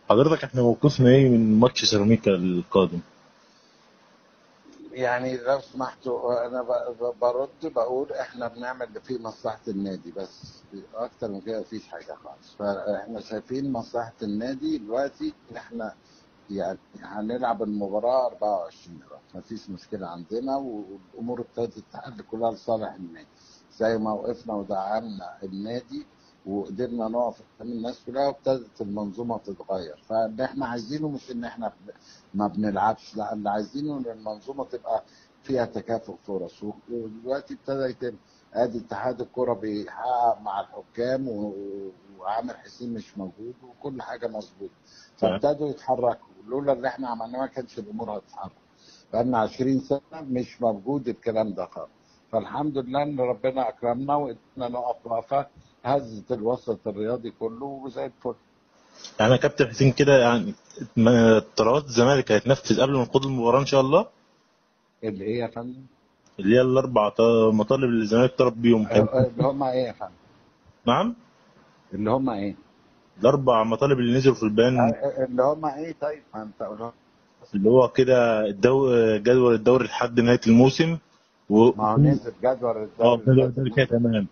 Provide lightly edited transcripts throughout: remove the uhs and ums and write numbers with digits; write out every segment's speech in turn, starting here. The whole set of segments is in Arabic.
حضرتك احنا موقفنا ايه من ماتش سيراميكا القادم؟ يعني لو سمحتوا انا برد بقول احنا بنعمل اللي فيه مصلحة النادي بس. اكتر من كده مفيش حاجة خالص. فاحنا شايفين مصلحة النادي دلوقتي ان احنا يعني هنلعب المباراة 24 دلوقتي، مفيش مشكلة عندنا، والامور ابتدت تتحل كلها لصالح النادي. زي ما وقفنا ودعمنا النادي وقدرنا نقف قدام الناس كلها، وابتدت المنظومة تتغير. فاللي احنا عايزينه مش ان احنا ما بنلعبش، لا، اللي عايزينه ان المنظومه تبقى فيها تكافؤ فرص. ودلوقتي ابتدى يتم، ادي اتحاد الكره بيحقق مع الحكام وعامر حسين مش موجود وكل حاجه مظبوطه، فابتدوا يتحركوا. لولا اللي احنا عملناه ما كانش الامور هتتحرك. بقالنا 20 سنه مش موجود الكلام ده خالص. فالحمد لله ان ربنا اكرمنا وقدرنا نقف وقفه هزت الوسط الرياضي كله وزي الفل. يعني يا كابتن حسين كده يعني طلبات الزمالك هيتنفذ قبل ما نخوض المباراة ان شاء الله؟ اللي هي يا فندم؟ اللي هي الاربع مطالب اللي الزمالك طلب بيهم اللي هم ايه يا فندم؟ نعم. اللي هم ايه؟ الاربع مطالب اللي نزلوا في البيان، اللي هم ايه؟ طيب ما انت قولهم. اللي هو كده جدول الدوري لحد نهاية الموسم ما هو وكل نزل جدول اه الدوري جدول لغايه الدوري كده الموسم.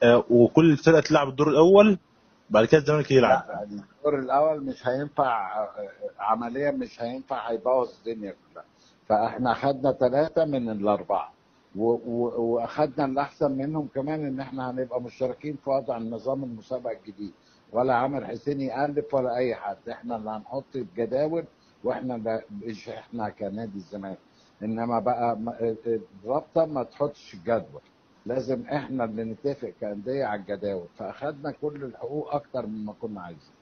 تمام. وكل فرقة تلعب الدور الأول، بعد كده الزمالك يلعب. لا، الدور الاول مش هينفع، عمليا مش هينفع، هيبوظ الدنيا كلها. فاحنا اخدنا ثلاثه من الاربعه، واخدنا اللي احسن منهم كمان، ان احنا هنبقى مشتركين في وضع النظام المسابقه الجديد. ولا عامر حسين يألف ولا اي حد، احنا اللي هنحط الجداول. واحنا اللي مش احنا كنادي الزمالك، انما بقى الرابطه ما تحطش الجدول. لازم احنا اللي نتفق كأندية على الجداول. فاخدنا كل الحقوق اكتر مما كنا عايزين،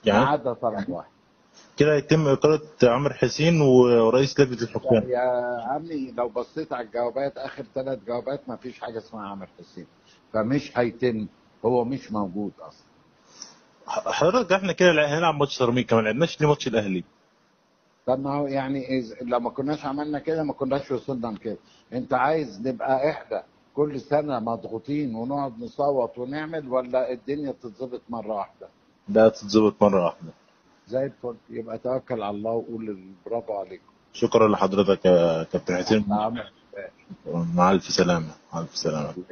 ما يعني عدا طرف واحد. كده هيتم إقالة عمرو حسين ورئيس لجنة الحكام. يا عمي لو بصيت على الجوابات، اخر 3 جوابات، ما فيش حاجه اسمها عامر حسين. فمش هيتم، هو مش موجود اصلا. حضرتك احنا كده هنلعب ماتش سيراميكا، ما لعبناش ليه ماتش الأهلي؟ طب ما هو يعني لو ما كناش عملنا كده ما كناش وصلنا لكده. انت عايز نبقى احنا كل سنه مضغوطين ونقعد نصوت ونعمل، ولا الدنيا تتظبط مره واحده؟ ده تتظبط مرة واحدة. زي الفل. يبقى توكل على الله وقول برافو عليكم. شكرا لحضرتك يا كابتن حسين. تحت امرك. مع ألف سلامة، مع ألف سلامة. الله